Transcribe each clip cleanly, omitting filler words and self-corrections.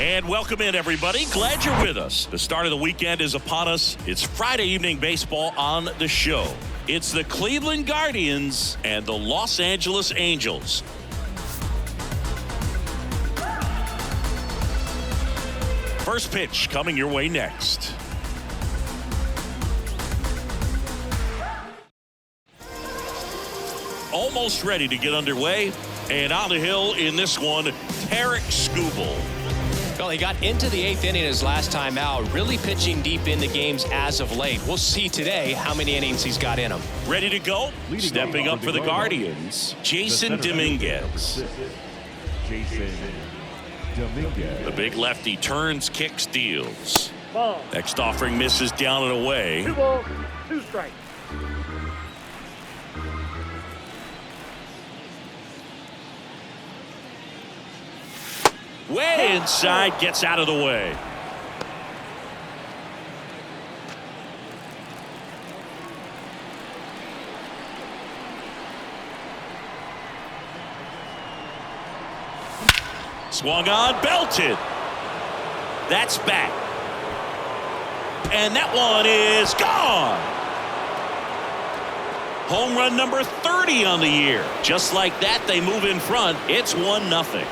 And welcome in, everybody. Glad you're with us. The start of the weekend is upon us. It's Friday evening baseball on the show. It's the Cleveland Guardians and the Los Angeles Angels. First pitch coming your way next. Almost ready to get underway. And on the hill in this one, Tarik Skubal. Well, he got into the 8th inning his last time out, really pitching deep into games as of late. We'll see today how many innings he's got in him. Ready to go? Stepping up for the Guardians, Jasson Dominguez. The big lefty turns, kicks, deals. Next offering misses down and away. 2 balls, 2 strikes. Way inside, gets out of the way. Swung on, belted. That's back. And that one is gone. Home run number 30 on the year. Just like that, they move in front. It's 1-0.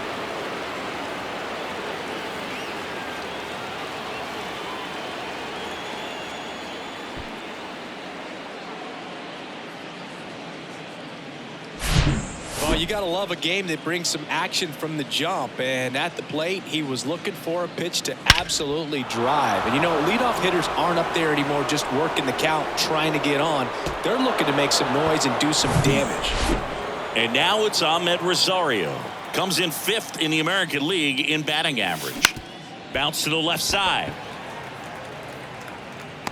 Well, you got to love a game that brings some action from the jump. And at the plate, he was looking for a pitch to absolutely drive. And, you know, leadoff hitters aren't up there anymore just working the count, trying to get on. They're looking to make some noise and do some damage. And now it's Amed Rosario. Comes in 5th in the American League in batting average. Bounce to the left side.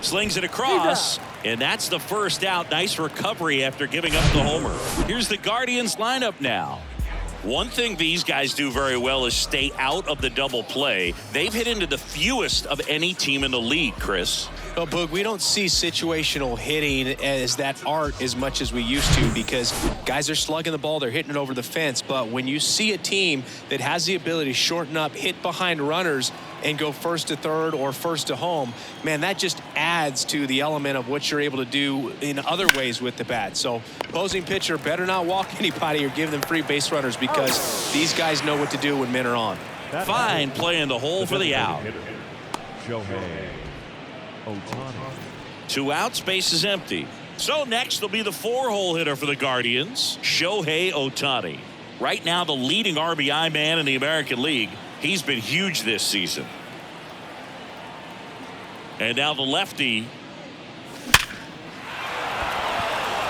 Slings it across. And that's the first out. Nice recovery after giving up the homer. Here's the Guardians lineup now. One thing these guys do very well is stay out of the double play. They've hit into the fewest of any team in the league, Chris. Well, Boog, we don't see situational hitting as that art as much as we used to because guys are slugging the ball, they're hitting it over the fence. But when you see a team that has the ability to shorten up, hit behind runners, and go first to third or first to home, man, that just adds to the element of what you're able to do in other ways with the bat. So opposing pitcher better not walk anybody or give them free base runners because these guys know what to do when men are on. Fine play in the hole for the out. Shohei Ohtani. 2 outs, base is empty. So next will be the 4-hole hitter for the Guardians, Shohei Ohtani. Right now the leading RBI man in the American League. He's been huge this season. And now the lefty.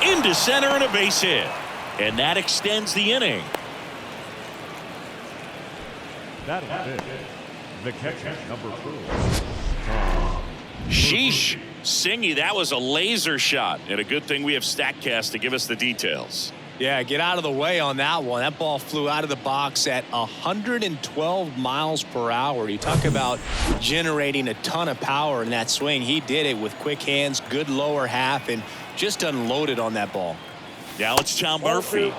Into center and a base hit. And that extends the inning. That is it. The catcher, number 4. Sheesh. Singy, that was a laser shot. And a good thing we have StatCast to give us the details. Yeah, get out of the way on that one. That ball flew out of the box at 112 miles per hour. You talk about generating a ton of power in that swing. He did it with quick hands, good lower half, and just unloaded on that ball. Now it's Tom Murphy.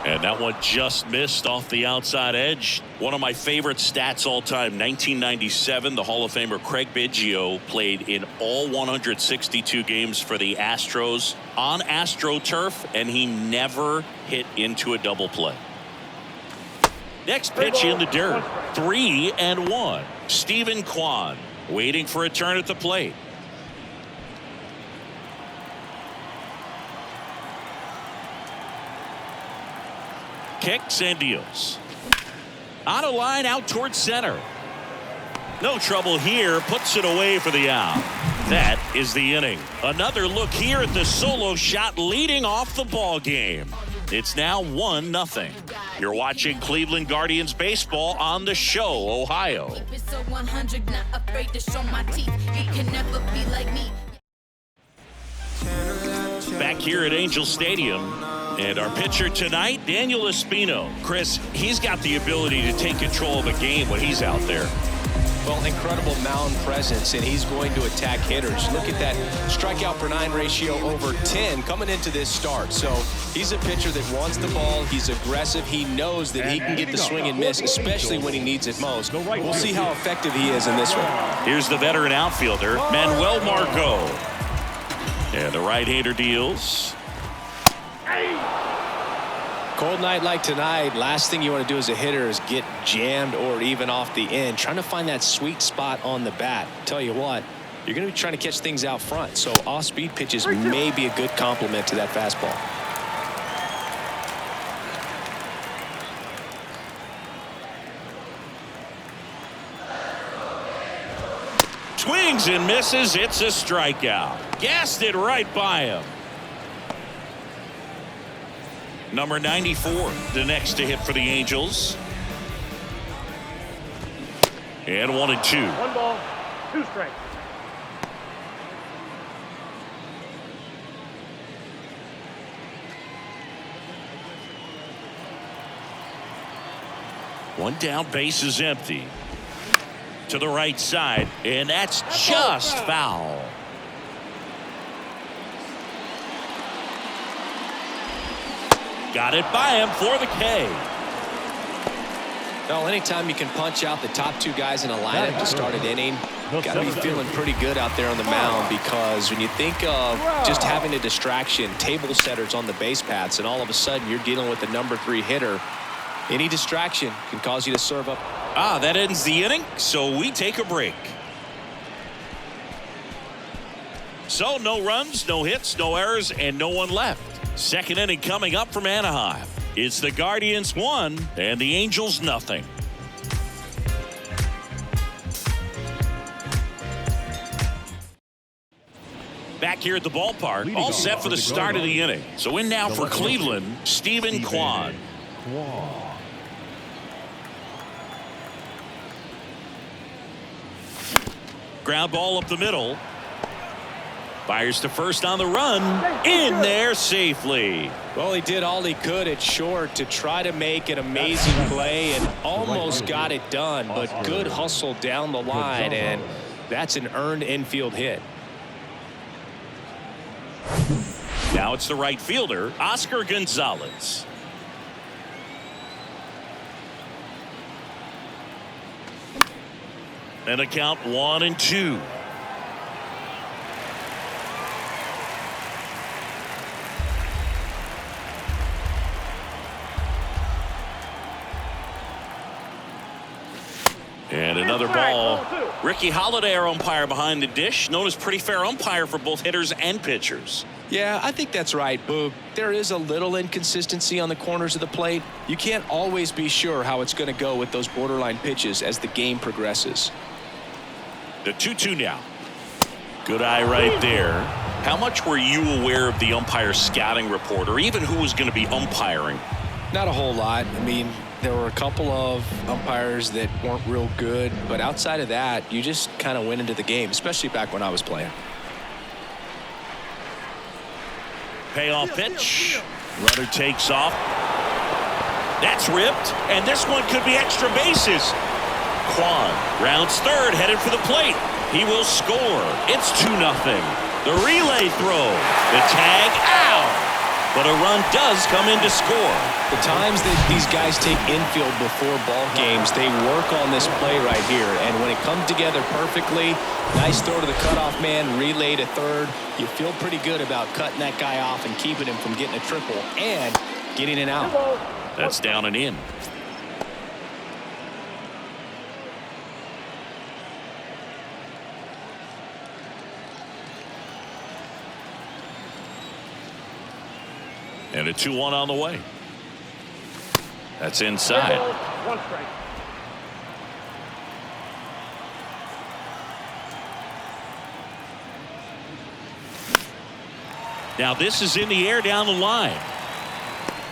And that one just missed off the outside edge. One of my favorite stats all time, 1997, the Hall of Famer Craig Biggio played in all 162 games for the Astros on AstroTurf, and he never hit into a double play. Next pitch in the dirt, 3-1. Stephen Kwan waiting for a turn at the plate. Kicks and deals. On a line out towards center. No trouble here. Puts it away for the out. That is the inning. Another look here at the solo shot leading off the ball game. It's now 1-0. You're watching Cleveland Guardians baseball on the show, Ohio. Back here at Angel Stadium. And our pitcher tonight, Daniel Espino. Chris, he's got the ability to take control of a game when he's out there. Well, incredible mound presence, and he's going to attack hitters. Look at that strikeout per 9 ratio over 10 coming into this start. So he's a pitcher that wants the ball. He's aggressive. He knows that he can get the swing and miss, especially when he needs it most. We'll see how effective he is in this one. Here's the veteran outfielder, Manuel Margot. And the right-hander deals. Cold night like tonight, last thing you want to do as a hitter is get jammed or even off the end. Trying to find that sweet spot on the bat. Tell you what, you're going to be trying to catch things out front. So off-speed pitches may be a good complement to that fastball. Swings and misses. It's a strikeout. Gassed it right by him. Number 94, the next to hit for the Angels. And 1-2. 1 ball, 2 strikes. One down, base is empty. To the right side, and that's just foul. Got it by him for the K. Well, anytime you can punch out the top 2 guys in a lineup to start an inning, got to be feeling pretty good out there on the mound, because when you think of just having a distraction, table setters on the base paths, and all of a sudden you're dealing with the number 3 hitter, any distraction can cause you to serve up. That ends the inning, so we take a break. So no runs, no hits, no errors, and no one left. Second inning coming up from Anaheim. It's the Guardians 1 and the Angels nothing. Back here at the ballpark, all set for the start of the inning. So in now for Cleveland, Stephen Kwan. Ground ball up the middle. Fires to first on the run. In there safely. Well, he did all he could at short to try to make an amazing play and almost got it done, but good hustle down the line, and that's an earned infield hit. Now it's the right fielder, Oscar Gonzalez. And a count 1-2. And another ball. Ricky Holiday, our umpire behind the dish, known as pretty fair umpire for both hitters and pitchers. Yeah, I think that's right, Boog. There is a little inconsistency on the corners of the plate. You can't always be sure how it's going to go with those borderline pitches as the game progresses. The 2-2 now. Good eye right there. How much were you aware of the umpire scouting report, or even who was going to be umpiring? Not a whole lot. I mean, there were a couple of umpires that weren't real good, but outside of that, you just kind of went into the game, especially back when I was playing. Payoff pitch. Runner takes off. That's ripped, and this one could be extra bases. Kwan rounds third, headed for the plate. He will score. It's 2-0. The relay throw. The tag out. But a run does come in to score. The times that these guys take infield before ball games, they work on this play right here. And when it comes together perfectly, nice throw to the cutoff man, relay to third, you feel pretty good about cutting that guy off and keeping him from getting a triple and getting an out. That's down and in. And a 2-1 on the way. That's inside. 1 strike. Now this is in the air down the line.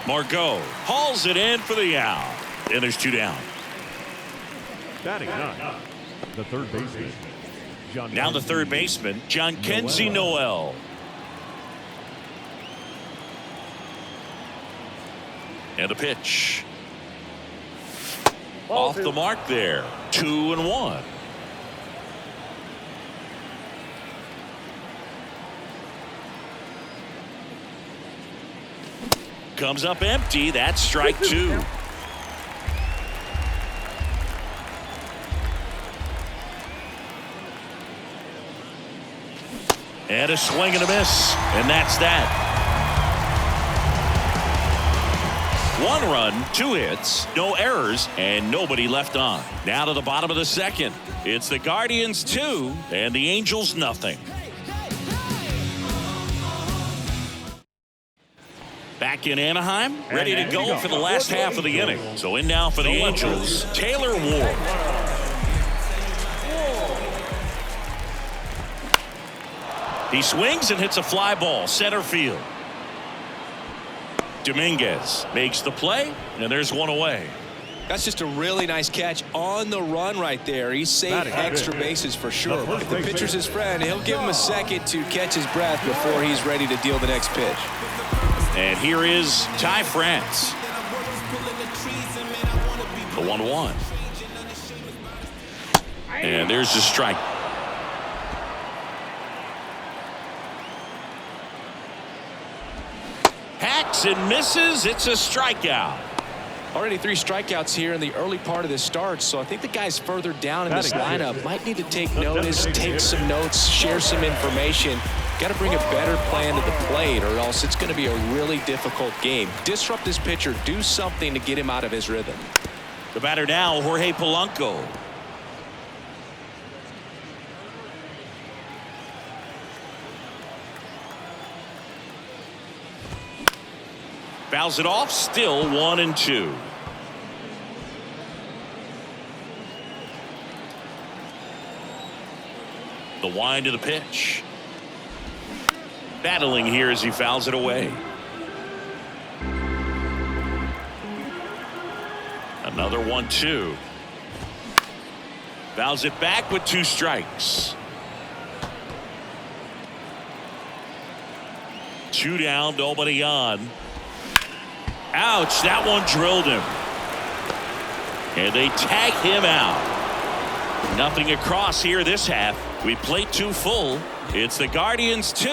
Margot hauls it in for the out. And there's 2 down. Batting 9, the third baseman. Now the third baseman, Jhonkensy Noel. And a pitch. Off the mark there. 2-1. comes up empty. That's strike two. And a swing and a miss. And that's that. 1 run, 2 hits, no errors, and nobody left on. Now to the bottom of the second. It's the Guardians 2 and the Angels nothing. Back in Anaheim, ready to go for the last half of the inning. So in now for the Angels, Taylor Ward. He swings and hits a fly ball center field. Dominguez makes the play, and there's one away. That's just a really nice catch on the run right there. He saved extra bases for sure. If the pitcher's his friend, he'll give him a second to catch his breath before he's ready to deal the next pitch. And here is Ty France. The 1-1. And there's the strike. Hacks and misses. It's a strikeout. Already 3 strikeouts here in the early part of this start, so I think the guys further down in this lineup might need to take notice, take some notes, share some information. Got to bring a better plan to the plate, or else it's going to be a really difficult game. Disrupt this pitcher, do something to get him out of his rhythm. The batter now, Jorge Polanco. Fouls it off, still 1-2. The wind of the pitch. Battling here as he fouls it away. Another 1-2. Fouls it back with 2 strikes. 2 down, nobody on. Ouch, that one drilled him. And they tag him out. Nothing across here this half. We played 2 full. It's the Guardians 2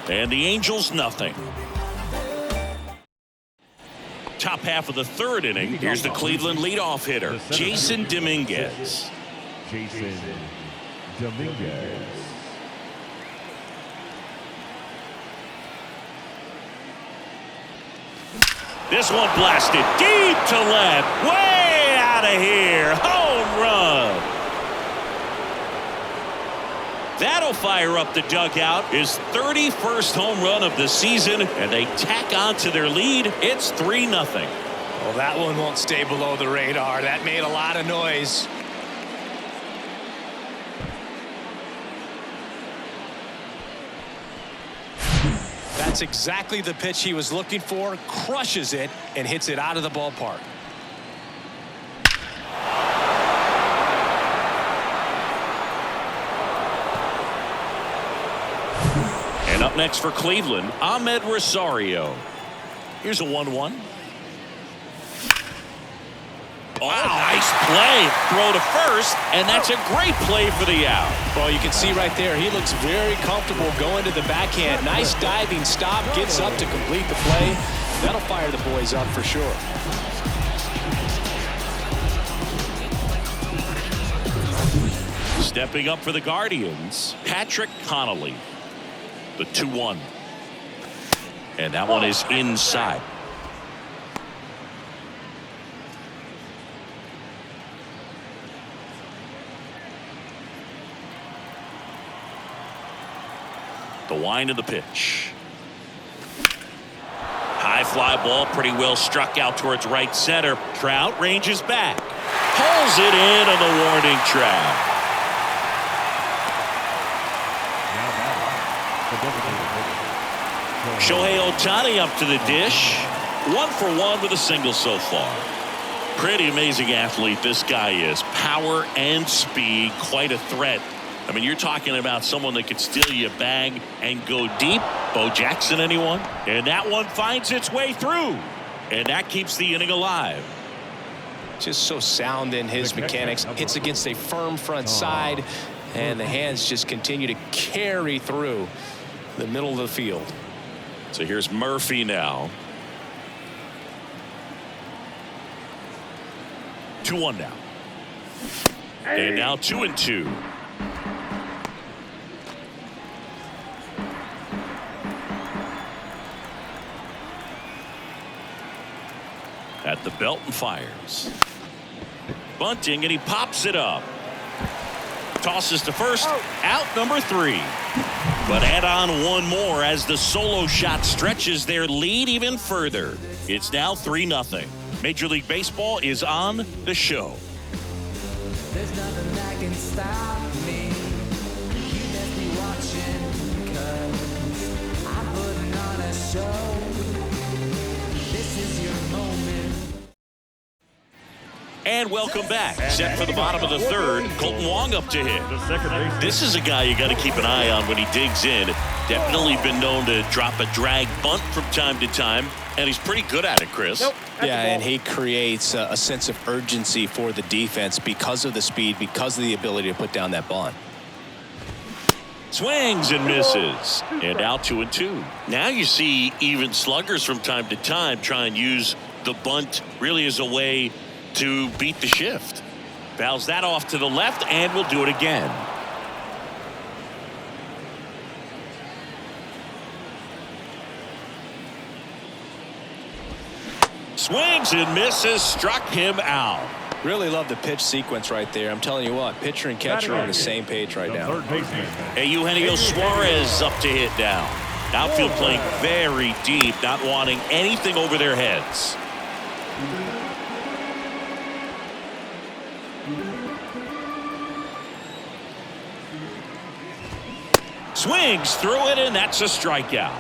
and the Angels nothing. Top half of the 3rd inning. Here's the Cleveland leadoff hitter, Jason Dominguez. Jason Dominguez. This one blasted deep to left, way out of here. Home run. That'll fire up the dugout. His 31st home run of the season, and they tack on to their lead. It's 3-0. Well, that one won't stay below the radar. That made a lot of noise. That's exactly the pitch he was looking for. Crushes it and hits it out of the ballpark. And up next for Cleveland, Ahmed Rosario. Here's a 1-1. Oh, nice play. Throw to first, and that's a great play for the out. Well, you can see right there, he looks very comfortable going to the backhand. Nice diving stop, gets up to complete the play. That'll fire the boys up for sure. Stepping up for the Guardians, Patrick Connolly. The 2-1. And that one is inside. The wind of the pitch. High fly ball, pretty well struck out towards right center. Trout ranges back. Pulls it in on the warning track. Shohei Ohtani up to the dish. 1 for 1 with a single so far. Pretty amazing athlete this guy is. Power and speed, quite a threat. I mean, you're talking about someone that could steal you a bag and go deep. Bo Jackson, anyone? And that one finds its way through. And that keeps the inning alive. Just so sound in his mechanics. Hits against a firm front side, and the hands just continue to carry through the middle of the field. So here's Murphy now. 2-1 now. And now 2-2. At the belt and fires. Bunting, and he pops it up. Tosses to first. Out number 3. But add on one more as the solo shot stretches their lead even further. It's now 3-0. Major League Baseball is on the show. There's nothing that can stop me. You best be watching, 'cause I'm putting on a show. This is your moment. And welcome back. Set for the bottom of the third. Colton Wong up to hit. The second baseman. This is a guy you got to keep an eye on when he digs in. Definitely been known to drop a drag bunt from time to time, and he's pretty good at it, Chris. Nope. That's Yeah, the ball. and he creates a sense of urgency for the defense because of the speed, because of the ability to put down that bunt. Swings and misses. And out 2-2. Now you see even sluggers from time to time try and use the bunt really as a way to beat the shift. Fouls that off to the left, and we'll do it again. Swings and misses, struck him out. Really love the pitch sequence right there. I'm telling you what, pitcher and catcher are on the same page right The now. third baseman. Hey, Eugenio Suarez up to hit now. Outfield playing very deep, not wanting anything over their heads. Swings through it, and that's a strikeout.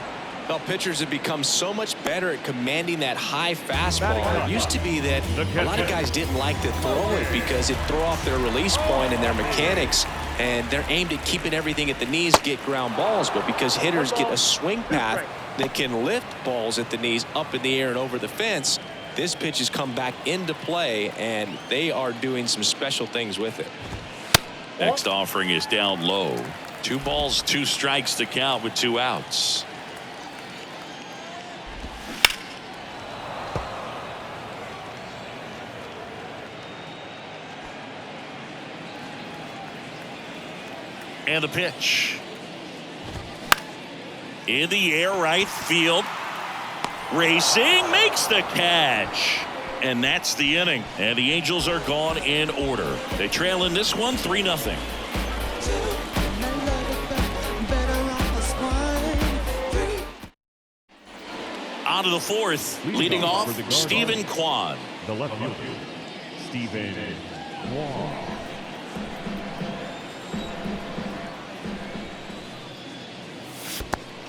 Well, pitchers have become so much better at commanding that high fastball. It used to be that a lot of guys didn't like to throw it because it'd throw off their release point and their mechanics, and they're aimed at keeping everything at the knees, get ground balls. But because hitters get a swing path that can lift balls at the knees up in the air and over the fence, this pitch has come back into play, and they are doing some special things with it. Next offering is down low. 2 balls, 2 strikes to count with 2 outs. And the pitch. In the air, right field. Racing, makes the catch. And that's the inning. And the Angels are gone in order. They trail in this one 3-0. On to the fourth. Leading off, Stephen Kwan. The left fielder, Stephen Kwan.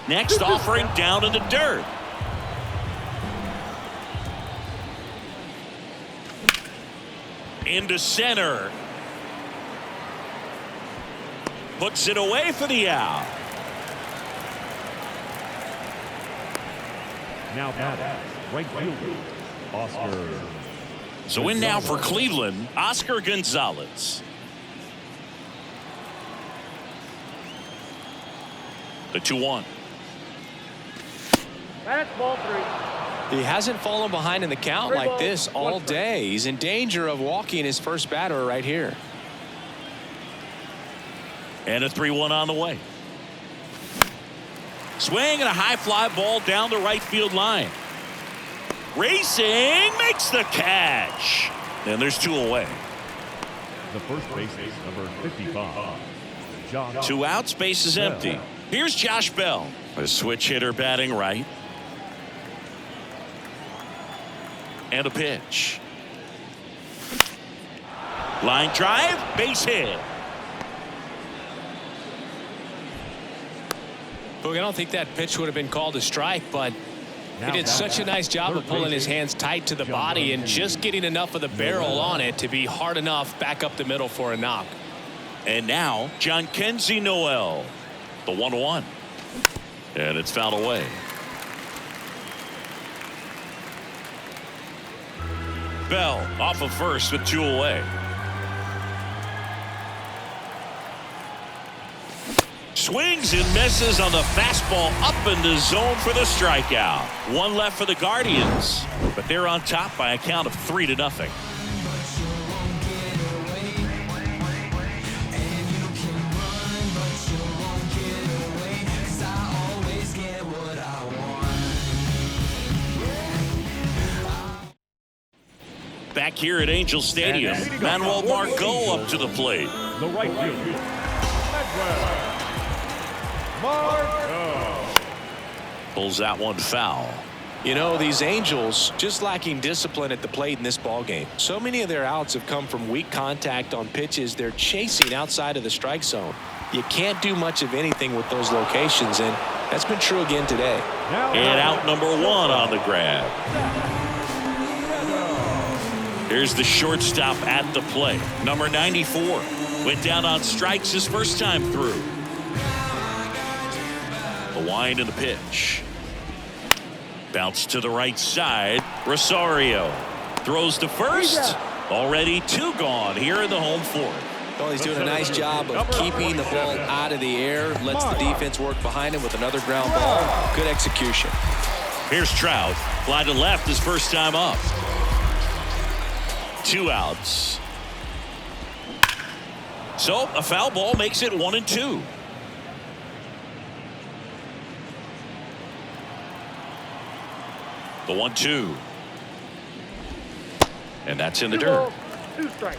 Next offering down in the dirt. Into center. Puts it away for the out. Now batting, right fielder, Oscar. So in now for Cleveland, Oscar Gonzalez. The 2-1. That's ball 3. He hasn't fallen behind in the count like this all day. He's in danger of walking his first batter right here. And a 3-1 on the way. Swing and a high fly ball down the right field line. Racing, makes the catch. And there's 2 away. The first baseman, number 55, Josh. 2 outs, base is empty. Here's Josh Bell, a switch hitter batting right. And a pitch. Line drive, base hit. Look, I don't think that pitch would have been called a strike, but he did such a nice job of pulling his hands tight to the body and just getting enough of the barrel on it to be hard enough back up the middle for a knock. And now, Jhonkensy Noel, the 1-1. And it's fouled away. Bell off of first with 2 away. Swings and misses on the fastball up in the zone for the strikeout. 1 left for the Guardians, but they're on top by a count of 3-0. Back here at Angel Stadium, Manuel Margot up to the plate. The right fielder, Manuel Margot. Pulls that one foul. You know, these Angels just lacking discipline at the plate in this ball game. So many of their outs have come from weak contact on pitches they're chasing outside of the strike zone. You can't do much of anything with those locations, and that's been true again today. And out number 1 on the grab. Here's the shortstop at the plate. Number 94 went down on strikes his first time through. The wind and the pitch. Bounce to the right side. Rosario throws to first. Already 2 gone here in the home 4th. Well, he's doing a nice job of keeping the ball out of the air. Lets the defense work behind him with another ground ball. Good execution. Here's Trout. Fly to left his first time up. 2 outs. So a foul ball makes it 1-2. The 1-2. And that's in the dirt. Balls, 2 strikes.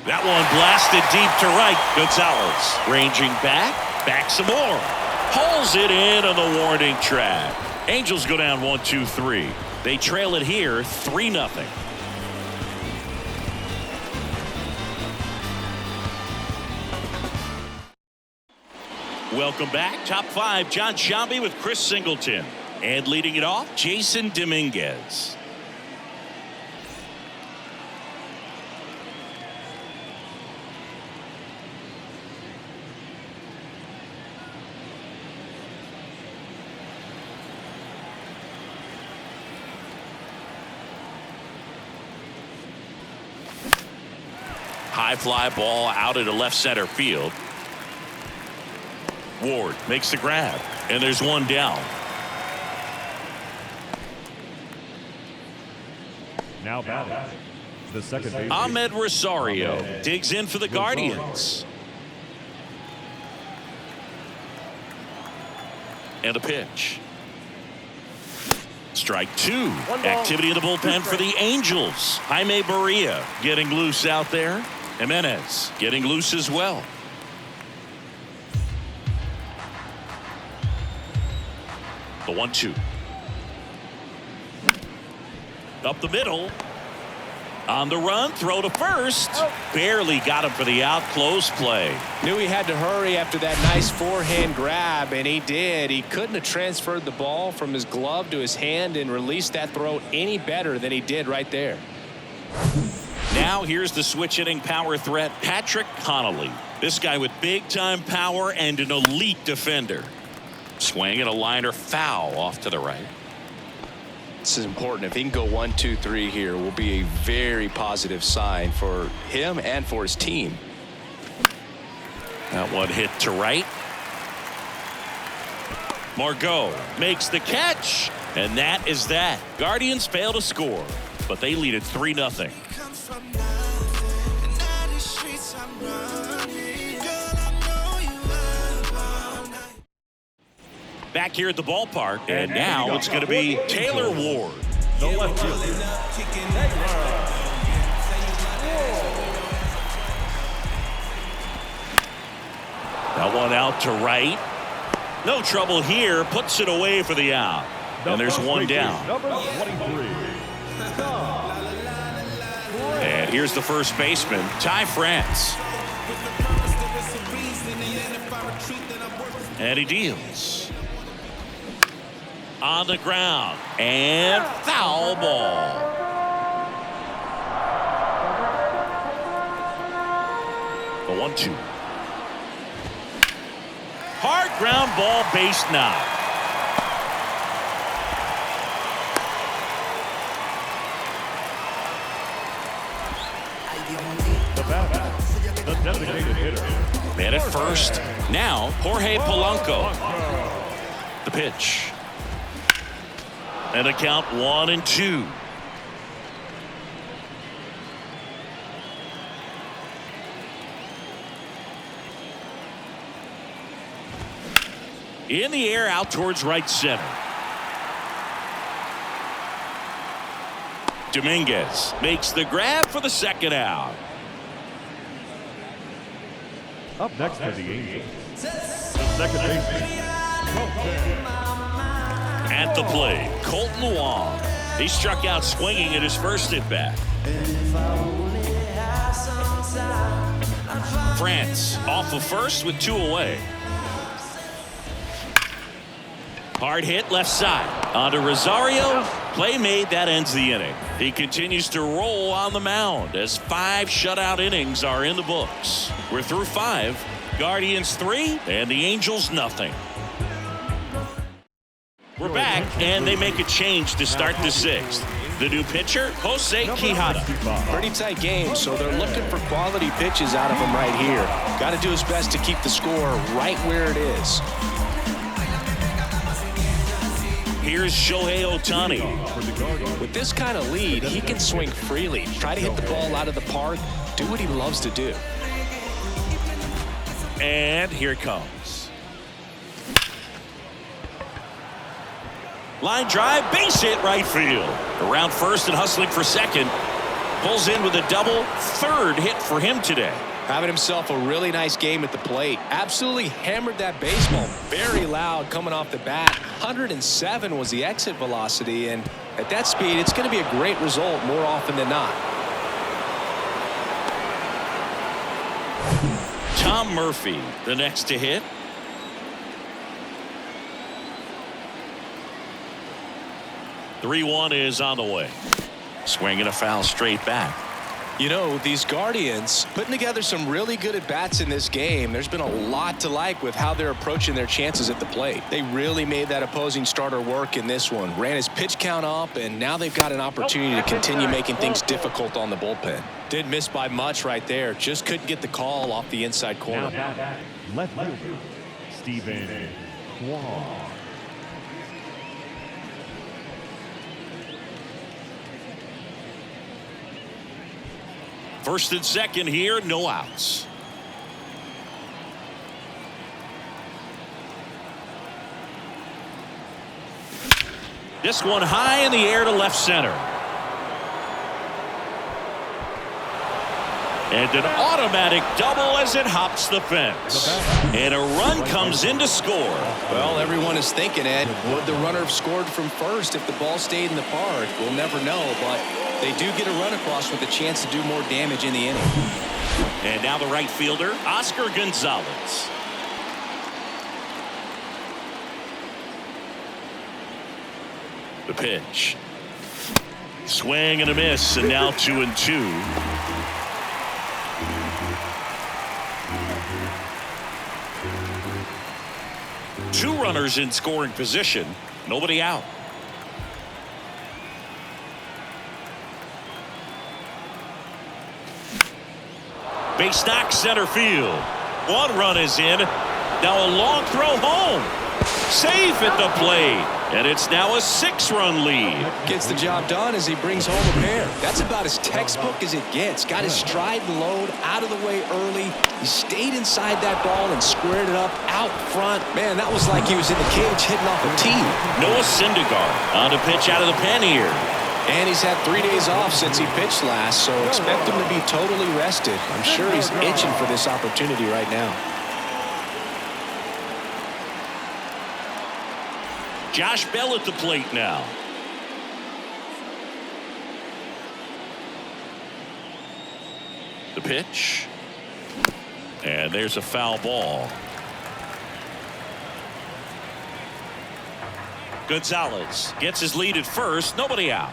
That one blasted deep to right. Gonzalez ranging back some more. Pulls it in on the warning track. Angels go down 1-2-3. They trail it here 3-0. Welcome back. Top 5, John Sciambi with Chris Singleton. And leading it off, Jason Dominguez. High fly ball out into left center field. Ward makes the grab, and there's 1 down. Now batting, the second baseman, Ahmed Rosario digs in for the Guardians. And a pitch. Strike 2. Activity in the bullpen for the Angels. Jaime Barria getting loose out there. Jimenez getting loose as well. The 1-2. Up the middle. On the run, throw to first. Barely got him for the out. Close play. Knew he had to hurry after that nice forehand grab, and he did. He couldn't have transferred the ball from his glove to his hand and released that throw any better than he did right there. Now here's the switch hitting power threat, Patrick Connolly. This guy with big time power and an elite defender. Swing and a liner foul off to the right. This is important. If he can go 1-2-3 here, will be a very positive sign for him and for his team. That one hit to right. Margot makes the catch, and that is that. Guardians fail to score, but they lead it 3-0. Back here at the ballpark, and now it's going to be Taylor Ward. the left fielder, That one out to right. No trouble here. Puts it away for the out. And there's one down. Number 23. And here's the first baseman, Ty France. And he deals. On the ground. And foul ball. The 1-2. Hard ground ball, base knock. The batter, the designated hitter. Man at first. Now, Jorge Polanco. The pitch. And a count 1-2. In the air, out towards right center. Dominguez makes the grab for the second out. Up next for the Angels, the second baseman, Colton. At the plate, Colton Wong. He struck out swinging at his first at bat. France off of first with 2 away. Hard hit left side. On to Rosario. Play made. That ends the inning. He continues to roll on the mound as 5 shutout innings are in the books. We're through 5. Guardians 3 and the Angels nothing. We're back and they make a change to start the 6th. The new pitcher, Jose Quijada. Pretty tight game, so they're looking for quality pitches out of him right here. Got to do his best to keep the score right where it is. Here's Shohei Ohtani. With this kind of lead, he can swing freely, try to hit the ball out of the park, do what he loves to do. And here it comes. Line drive, base hit right field. Around first and hustling for second. Pulls in with a double. 3rd hit for him today. Having himself a really nice game at the plate. Absolutely hammered that baseball. Very loud coming off the bat. 107 was the exit velocity, and at that speed, it's going to be a great result more often than not. Tom Murphy, the next to hit. "3-1 is on the way. Swinging a foul straight back. You know, these Guardians putting together some really good at-bats in this game. There's been a lot to like with how they're approaching their chances at the plate. They really made that opposing starter work in this one. Ran his pitch count up, and now they've got an opportunity to continue making things difficult on the bullpen. Didn't miss by much right there. Just couldn't get the call off the inside corner. Now, left fielder, Stephen Kwan. First and second here, no outs. This one high in the air to left center. And an automatic double as it hops the fence. And a run comes in to score. Well, everyone is thinking, Ed, would the runner have scored from first if the ball stayed in the park? We'll never know, but they do get a run across with a chance to do more damage in the inning. And now the right fielder, Oscar Gonzalez. The pitch. Swing and a miss, and now 2-2. Two runners in scoring position. Nobody out. Base knock center field. 1 run is in. Now a long throw home. Safe at the plate. And it's now a 6-run lead. Gets the job done as he brings home a pair. That's about as textbook as it gets. Got his stride and load out of the way early. He stayed inside that ball and squared it up out front. Man, that was like he was in the cage hitting off a tee. Noah Syndergaard on to pitch out of the pen here. And he's had 3 days off since he pitched last, so expect him to be totally rested. I'm sure he's itching for this opportunity right now. Josh Bell at the plate now. The pitch. And there's a foul ball. Gonzalez gets his lead at first. Nobody out.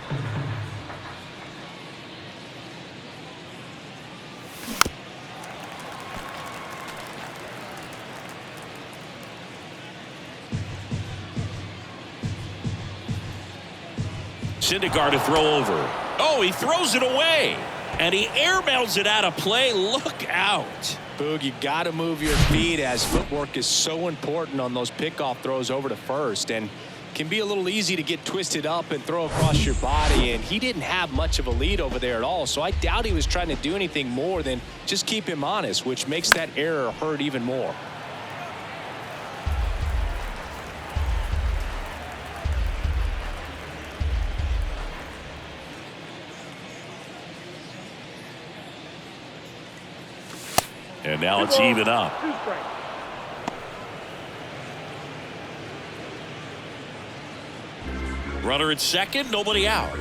Syndergaard to throw over. Oh, he throws it away. And he airmails it out of play. Look out. Boog, you got to move your feet as footwork is so important on those pickoff throws over to first. And can be a little easy to get twisted up and throw across your body. And he didn't have much of a lead over there at all. So I doubt he was trying to do anything more than just keep him honest, which makes that error hurt even more. And now it's even up. 2 strikes. Runner at second, nobody out.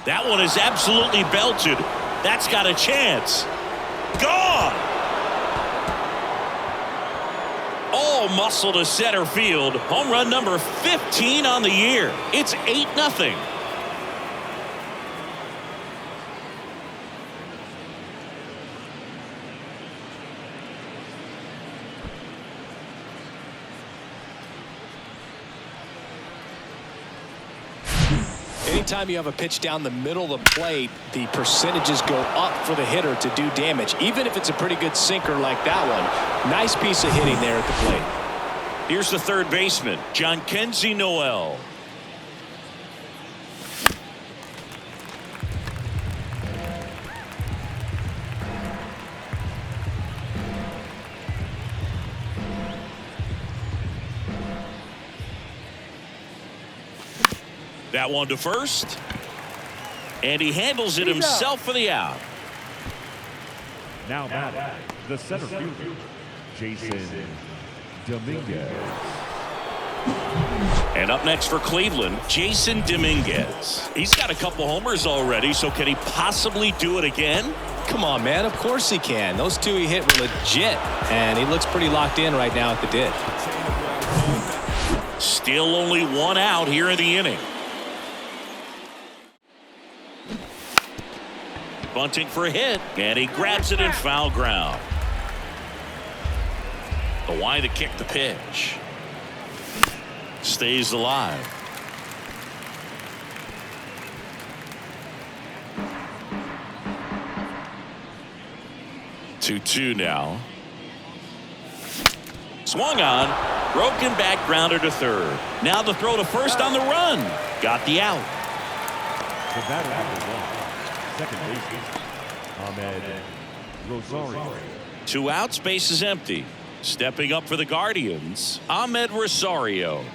That one is absolutely belted. That's got a chance. Gone! All muscle to center field. Home run number 15 on the year. It's 8-0. Anytime you have a pitch down the middle of the plate, the percentages go up for the hitter to do damage, even if it's a pretty good sinker like that one. Nice piece of hitting there at the plate. Here's the third baseman, Jhonkensy Noel. That one to first. And he handles it himself for the out. Now batting, the center fielder, Jason Dominguez. And up next for Cleveland, Jason Dominguez. He's got a couple homers already, so can he possibly do it again? Come on, man. Of course he can. Those two he hit were legit, and he looks pretty locked in right now at the ditch. Still only one out here in the inning. Bunting for a hit, and he grabs it in foul ground. The wide to kick the pitch. Stays alive. Two now. Swung on. Broken back grounder to third. Now the throw to first on the run. Got the out. The batter number 1, second baseman, Ahmed Rosario. 2 outs, base is empty. Stepping up for the Guardians, Ahmed Rosario.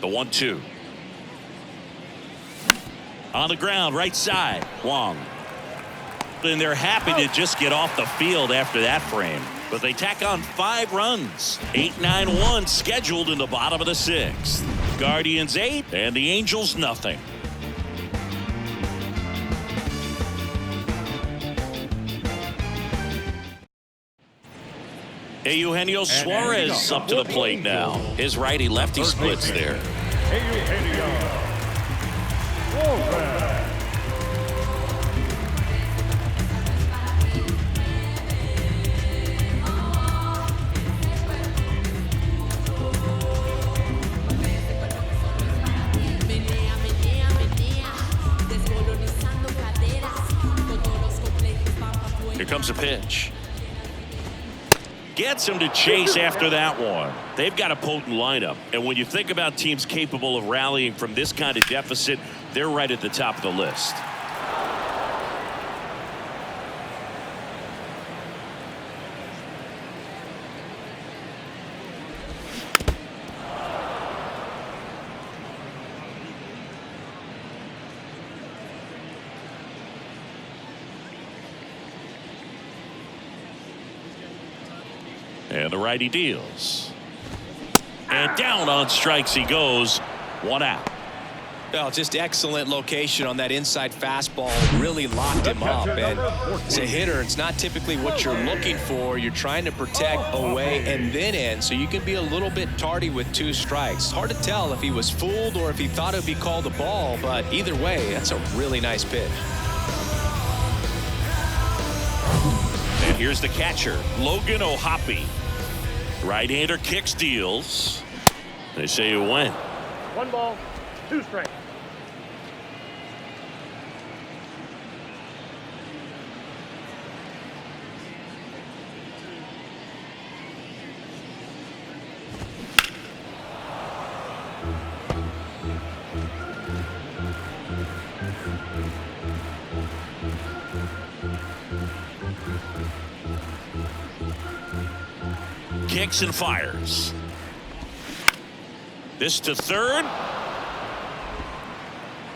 The 1-2. On the ground, right side, Wong. And they're happy to just get off the field after that frame. But they tack on 5 runs. 8-9-1 scheduled in the bottom of the 6th. Guardians 8 and the Angels nothing. Eugenio Suarez up to the plate now. His righty-lefty splits there. Eugenio Suarez. Here comes a pitch. Gets him to chase after that one. They've got a potent lineup. And when you think about teams capable of rallying from this kind of deficit, they're right at the top of the list. And the righty deals. And down on strikes he goes. 1 out. Well, just excellent location on that inside fastball. Really locked him up. And as a hitter, it's not typically what you're looking for. You're trying to protect away and then in, so you can be a little bit tardy with 2 strikes. Hard to tell if he was fooled or if he thought it would be called a ball, but either way, that's a really nice pitch. And here's the catcher, Logan O'Hoppe. Right-hander kicks, deals. They say it went. 1 ball, 2 strikes. kicks and fires. This to third.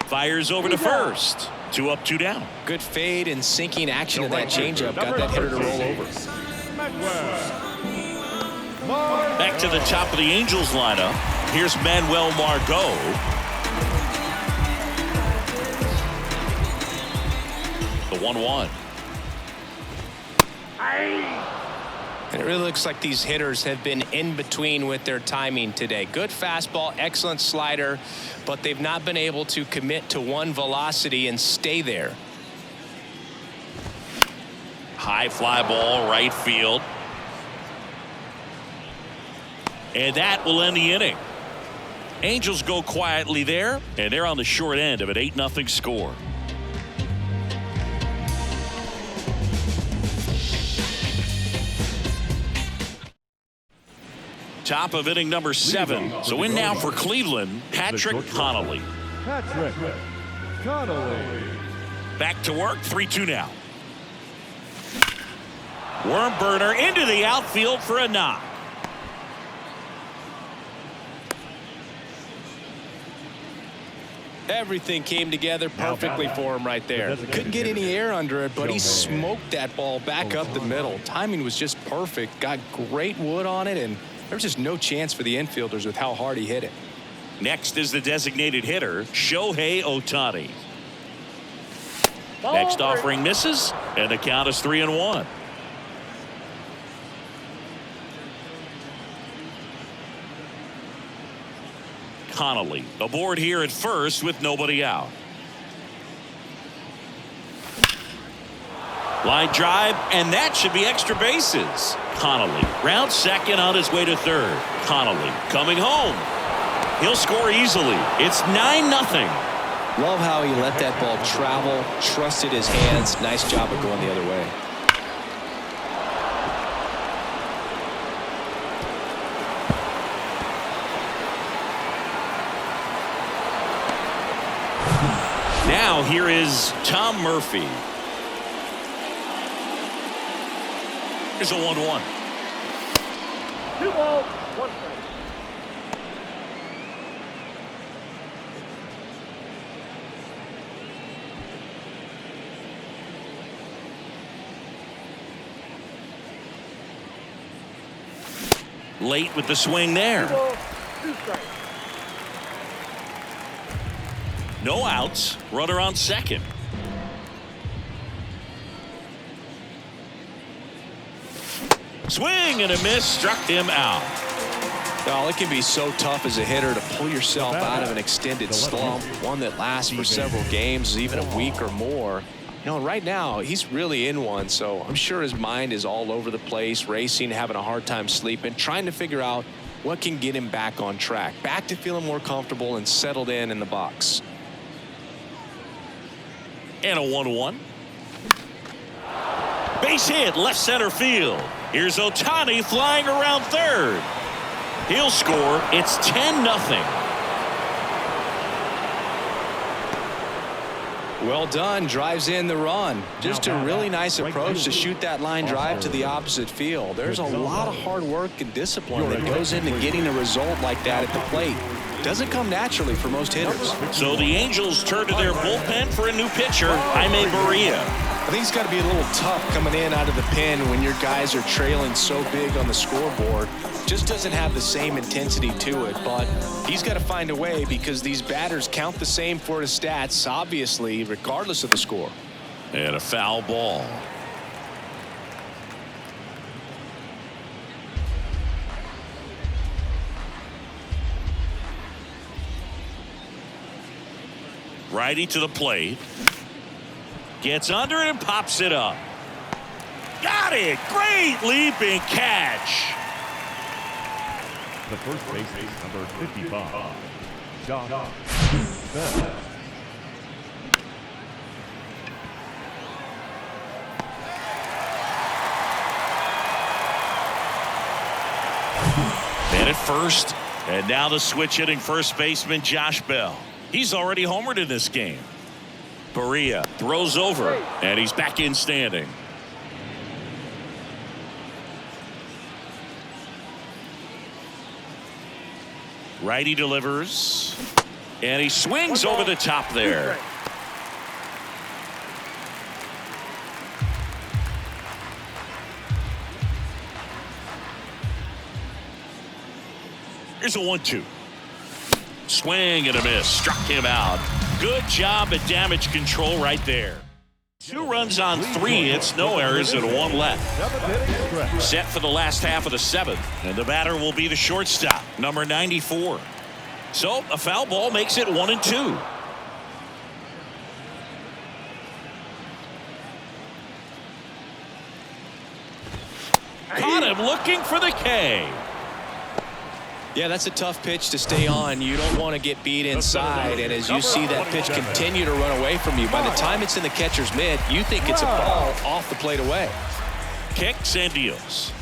Fires over to first. 2 up, 2 down. Good fade and sinking action in that changeup. Got that hitter to roll over. Back to the top of the Angels lineup. Here's Manuel Margot. The 1-1. And it really looks like these hitters have been in between with their timing today. Good fastball, excellent slider, but they've not been able to commit to one velocity and stay there. High fly ball, right field. And that will end the inning. Angels go quietly there, and they're on the short end of an 8-0 score. Top of inning number 7. So in now for Cleveland, Patrick Connolly. Patrick Connolly. Back to work, 3-2 now. Worm burner into the outfield for a knock. Everything came together perfectly for him right there. Couldn't get any air under it, but he smoked that ball back up the middle. Timing was just perfect. Got great wood on it, and there's just no chance for the infielders with how hard he hit it. Next is the designated hitter, Shohei Ohtani. Next offering misses, and the count is 3-1. Connolly aboard here at first with nobody out. Line drive, and that should be extra bases. Connolly round second on his way to third. Connolly coming home. He'll score easily. It's 9-0. Love how he let that ball travel, trusted his hands. Nice job of going the other way. Now here is Tom Murphy. Here's a 1-1. 2 balls, 1 strike. Late with the swing there. 2 balls, 2 strikes. No outs. Runner on second. Swing and a miss. Struck him out. Well, it can be so tough as a hitter to pull yourself out of an extended slump, one that lasts for several games, even a week or more. You know, right now, he's really in one, so I'm sure his mind is all over the place, racing, having a hard time sleeping, trying to figure out what can get him back on track, back to feeling more comfortable and settled in the box. And a 1-1. Base hit, left center field. Here's Ohtani flying around third. He'll score. It's 10-0. Well done. Drives in the run. Just a really nice approach to shoot that line drive to the opposite field. There's a lot of hard work and discipline that goes into getting a result like that at the plate. Doesn't come naturally for most hitters. So the Angels turn to their bullpen for a new pitcher, Jaime Barria. I think it's got to be a little tough coming in out of the pen when your guys are trailing so big on the scoreboard. Just doesn't have the same intensity to it, but he's got to find a way because these batters count the same for his stats, obviously, regardless of the score. And a foul ball. Righty to the plate. Gets under it and pops it up. Got it! Great leaping catch. The first baseman, number 55, Josh Bell. Man at first, and now the switch hitting first baseman Josh Bell. He's already homered in this game. Barria throws over, and he's back in standing. Righty delivers. And he swings over the top there. Here's a 1-2. Swing and a miss. Struck him out. Good job at damage control right there. 2 runs on 3 hits, no errors, and 1 left. Set for the last half of the 7th, and the batter will be the shortstop, number 94. So a foul ball makes it 1-2. Caught him looking for the K. Yeah, that's a tough pitch to stay on. You don't want to get beat inside, and as you see that pitch continue to run away from you, by the time it's in the catcher's mitt, you think it's a ball off the plate away. Kicks and deals.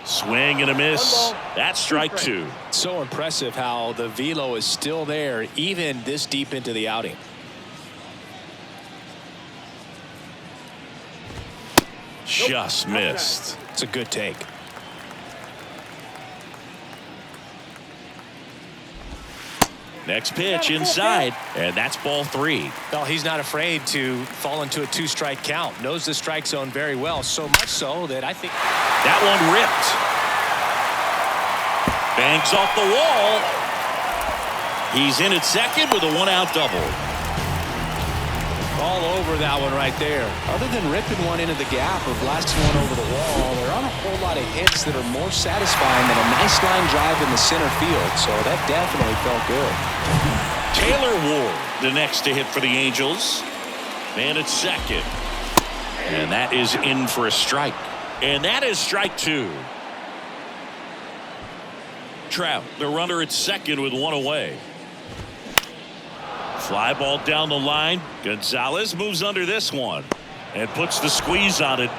Swing and a miss. That's strike 2. So impressive how the velo is still there even this deep into the outing. Just missed. It's a good take. Next pitch inside, and that's ball 3. Well, he's not afraid to fall into a 2-strike count. Knows the strike zone very well, so much so that I think that one ripped. Bangs off the wall. He's in at second with a 1-out double. All over that one right there. Other than ripping one into the gap or blasting one over the wall, there aren't a whole lot of hits that are more satisfying than a nice line drive in the center field. So that definitely felt good. Taylor Ward, the next to hit for the Angels. And at second. And that is in for a strike. And that is strike 2. Trout, the runner at second with 1 away. Fly ball down the line. Gonzalez moves under this one and puts the squeeze on it.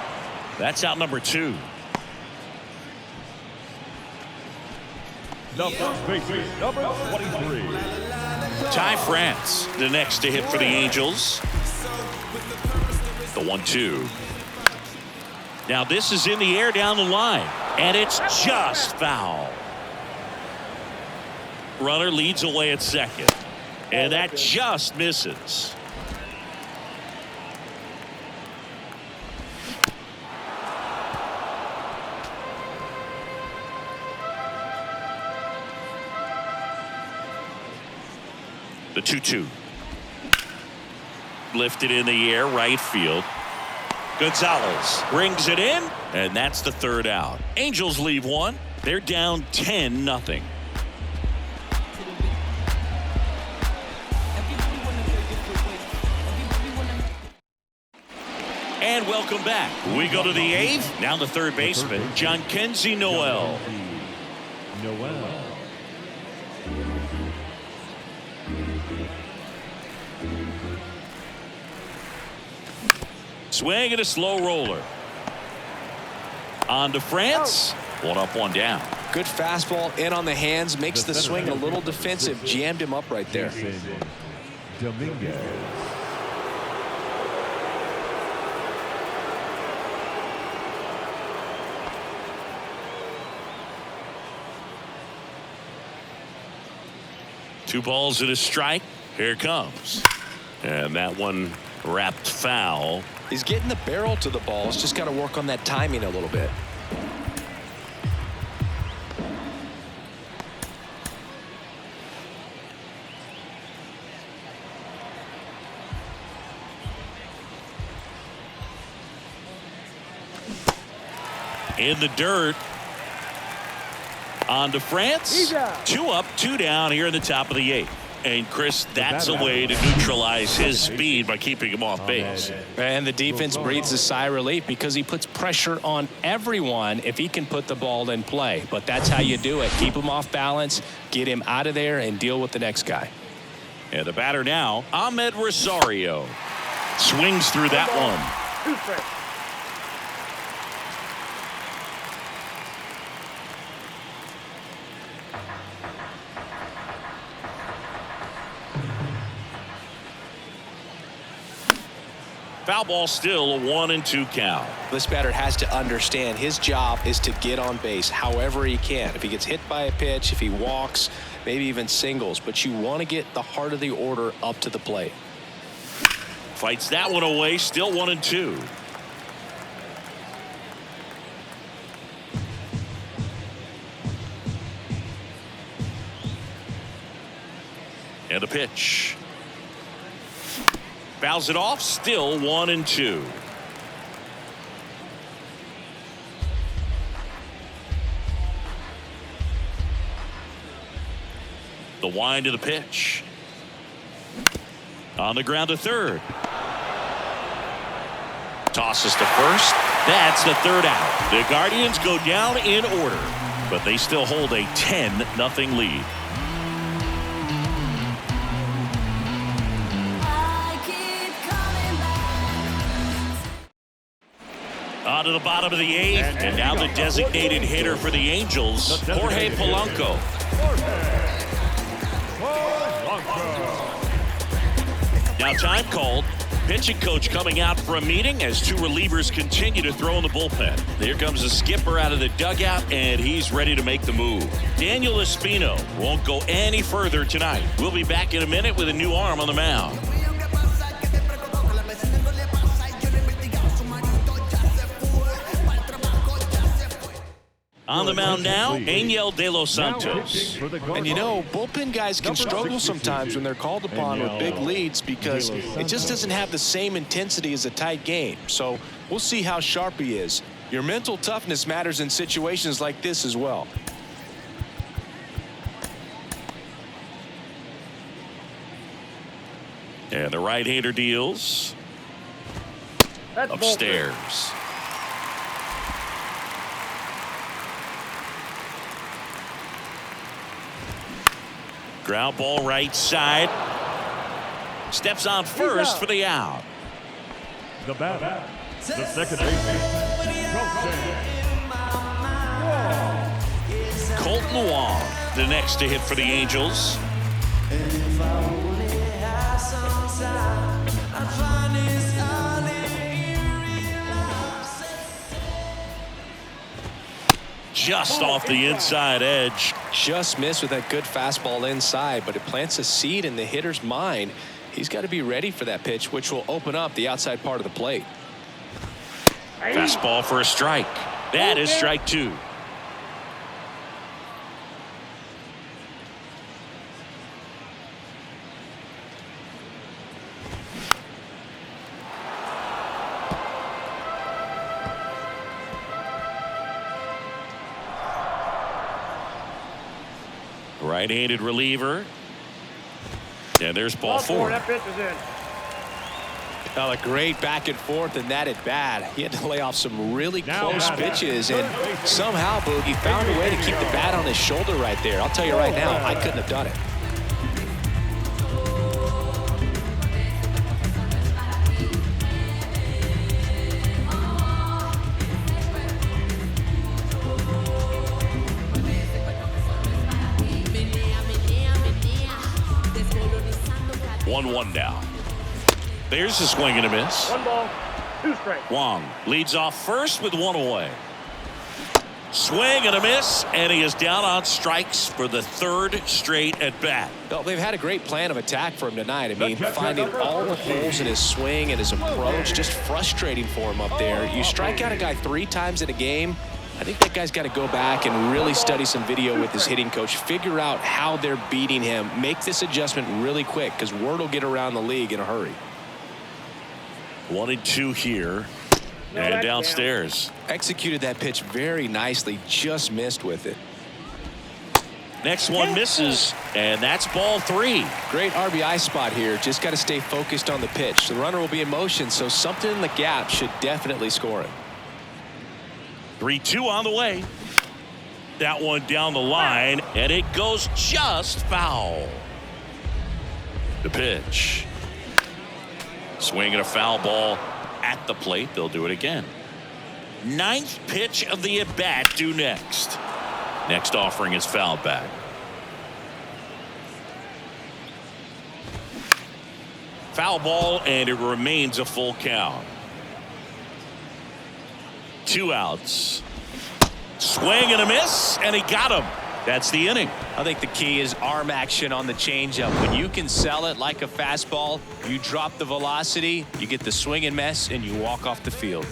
That's out number 2. The first baseman, number 23. Ty France, the next to hit for the Angels. The 1-2. Now this is in the air down the line, and it's just foul. Runner leads away at second. And that just misses. The 2-2. Lifted in the air, right field. Gonzalez brings it in, and that's the 3rd out. Angels leave 1. They're down 10-0. And welcome back. We go to the 8th. Now the 3rd baseman, Jhonkensy Noel. Swing and a slow roller. On to France. 1 up, 1 down. Good fastball in on the hands, makes the swing a little defensive. Jammed him up right there. Dominguez. Two balls and a strike. Here it comes. And that one wrapped foul. He's getting the barrel to the ball. He's just got to work on that timing a little bit. In the dirt. On to France. 2 up, 2 down here in the top of the 8th. And Chris, that's a way to neutralize his speed by keeping him off base. And the defense breathes a sigh of relief because he puts pressure on everyone if he can put the ball in play. But that's how you do it. Keep him off balance, get him out of there, and deal with the next guy. And the batter now, Ahmed Rosario. Swings through that one. 2 strikes. Foul ball, still a 1-2 count. This batter has to understand his job is to get on base however he can. If he gets hit by a pitch, if he walks, maybe even singles, but you want to get the heart of the order up to the plate. Fights that one away, still 1-2. And the pitch. Fouls it off, still 1-2. The wind of the pitch. On the ground to third. Tosses to first. That's the third out. The Guardians go down in order, but they still hold a 10-0 lead. On to the bottom of the eighth, and now the designated hitter for the Angels, Jorge Polanco. Now time called. Pitching coach coming out for a meeting as two relievers continue to throw in the bullpen. Here comes the skipper out of the dugout, and he's ready to make the move. Daniel Espino won't go any further tonight. We'll be back in a minute with a new arm on the mound. On the mound now, Angel De Los Santos. And you know, bullpen guys can struggle sometimes when they're called upon with big leads because it just doesn't have the same intensity as a tight game. So we'll see how sharp he is. Your mental toughness matters in situations like this as well. And the right-hander deals upstairs. Ground ball right side. Steps on first for the out. The batter, the second baseman, Colton Wong, the next to hit for the Angels. Just off the inside edge. Just missed with that good fastball inside, but it plants a seed in the hitter's mind. He's got to be ready for that pitch, which will open up the outside part of the plate. Fastball for a strike. That is strike two. Right-handed reliever. And there's ball four. That pitch is in. A great back and forth in that at bat. He had to lay off some really close pitches, and somehow Boogie found a way to keep the bat on his shoulder right there. I'll tell you right now, I couldn't have done it. One now. There's a swing and a miss. 1 ball, 2 strikes. Wong leads off first with 1 away. Swing and a miss, and he is down on strikes for the 3rd straight at bat. Well, they've had a great plan of attack for him tonight. I mean, finding all the holes in his swing and his approach, just frustrating for him up there. You strike out a guy 3 times in a game, I think that guy's got to go back and really study some video with his hitting coach, figure out how they're beating him, make this adjustment really quick because word will get around the league in a hurry. 1-2 here. And downstairs. Executed that pitch very nicely, just missed with it. Next one misses, and that's ball 3. Great RBI spot here. Just got to stay focused on the pitch. The runner will be in motion, so something in the gap should definitely score it. 3-2 on the way. That one down the line, and it goes just foul. The pitch. Swinging a foul ball at the plate. They'll do it again. 9th pitch of the at-bat due next. Next offering is fouled back. Foul ball, and it remains a full count. 2 outs. Swing and a miss, and he got him. That's the inning. I think the key is arm action on the changeup. When you can sell it like a fastball, you drop the velocity, you get the swing and miss, and you walk off the field.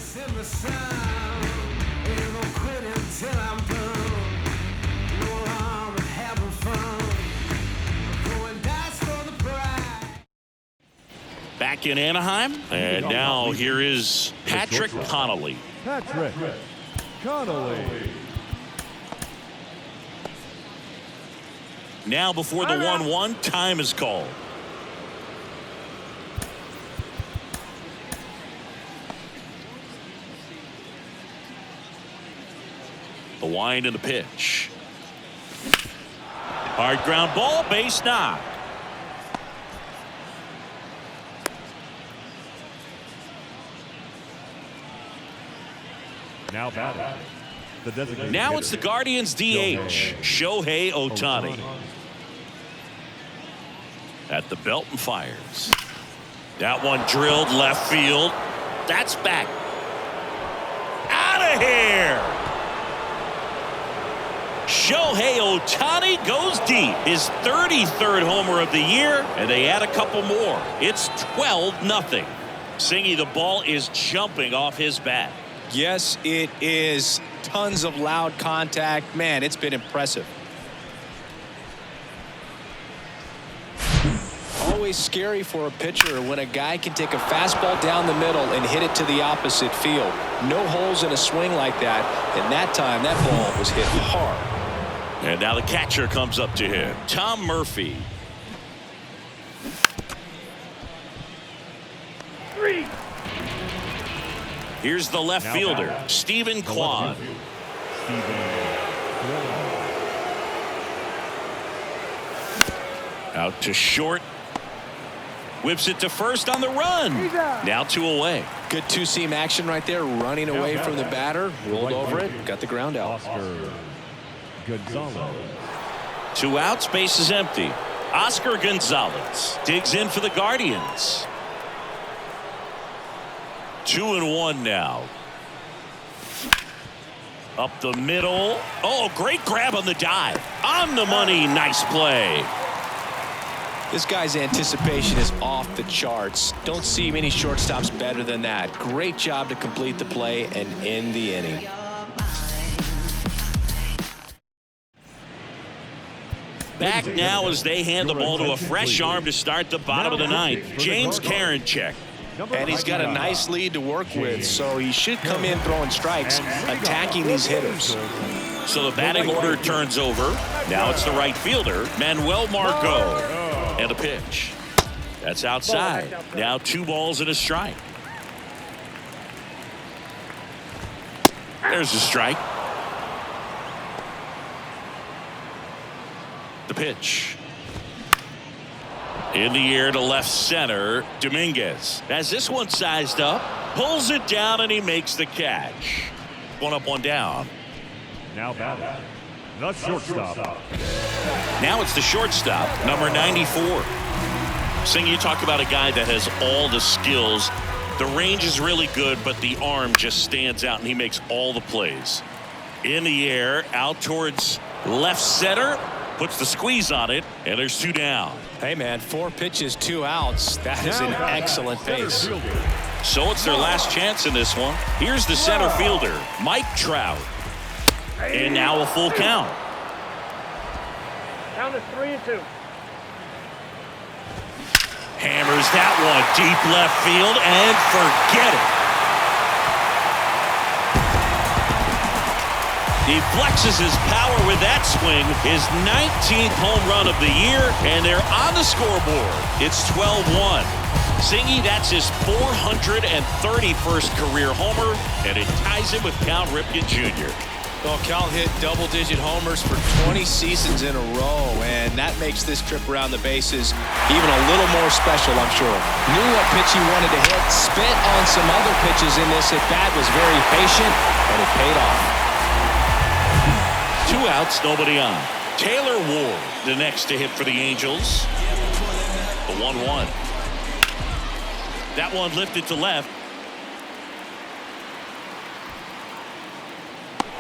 Back in Anaheim, and now here is Patrick Connolly. Patrick Connolly. Now before the 1-1, time is called. The wind and the pitch. Hard ground ball, base knock. Now batting. The designated Now hitter. it's the Guardians DH, Shohei Ohtani. At the belt and fires. That one drilled left field. That's back. Out of here. Shohei Ohtani goes deep. His 33rd homer of the year, and they add a couple more. It's 12-0. Singy, the ball is jumping off his bat. Yes, it is. Tons of loud contact. Man, it's been impressive. Always scary for a pitcher when a guy can take a fastball down the middle and hit it to the opposite field. No holes in a swing like that. And that time, that ball was hit hard. And now the catcher comes up to him, Tom Murphy. 3. Here's the left fielder, Stephen Kwan. Out to short. Whips it to first on the run. Now 2 away. Good two-seam action right there. Running away from the batter. Rolled over it. Got the ground out. Oscar Gonzalez. 2 outs, base is empty. Oscar Gonzalez digs in for the Guardians. 2-1 now. Up the middle. Oh, great grab on the dive. On the money. Nice play. This guy's anticipation is off the charts. Don't see many shortstops better than that. Great job to complete the play and end the inning. Back now as they hand the ball to a fresh arm to start the bottom of the 9th. James Karinchak. And he's got a nice lead to work with, so he should come in throwing strikes, attacking these hitters. So the batting order turns over. Now it's the right fielder, Manuel Margot. And a pitch. That's outside. Now 2 balls and a strike. There's a strike. The pitch. In the air to left center, Dominguez has this one sized up, pulls it down, and he makes the catch. 1 up, 1 down. Now batting. The shortstop. Now it's the shortstop, number 94. Sing, you talk about a guy that has all the skills. The range is really good, but the arm just stands out, and he makes all the plays. In the air, out towards left center, puts the squeeze on it, and there's 2 down. Hey, man, 4 pitches, 2 outs. That is an excellent pace. So it's their last chance in this one. Here's the center fielder, Mike Trout. And now a full count. Count is 3-2. Hammers that one deep left field and forget it. He flexes his power with that swing, his 19th home run of the year, and they're on the scoreboard. It's 12-1. Singy, that's his 431st career homer, and it ties him with Cal Ripken Jr. Well, Cal hit double-digit homers for 20 seasons in a row, and that makes this trip around the bases even a little more special, I'm sure. Knew what pitch he wanted to hit, spit on some other pitches in this at-bat, was very patient, and it paid off. 2 outs, nobody on. Taylor Ward, the next to hit for the Angels. The 1-1. That one lifted to left.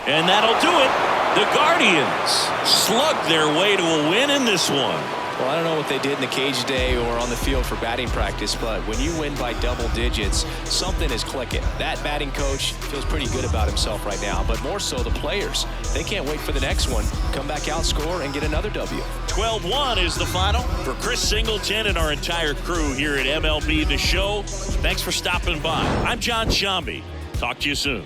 And that'll do it. The Guardians slugged their way to a win in this one. Well, I don't know what they did in the cage today or on the field for batting practice, but when you win by double digits, something is clicking. That batting coach feels pretty good about himself right now, but more so the players. They can't wait for the next one. Come back out, score, and get another W. 12-1 is the final. For Chris Singleton and our entire crew here at MLB The Show, thanks for stopping by. I'm John Sciambi. Talk to you soon.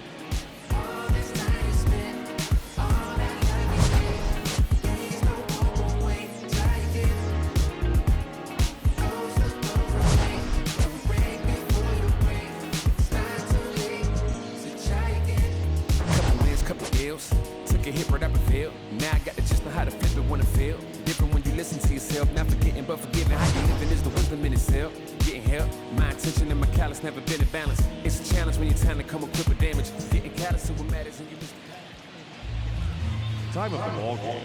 Took a hit right up the field. Now I got the gist of how to flip it when I feel. Different when you listen to yourself. Not forgetting but forgiving. How you living is the wisdom in itself. Getting help. My intention and my callous never been in balance. It's a challenge when you're trying to come equipped with damage. Getting callous to what matters and you miss. Time of the ball game.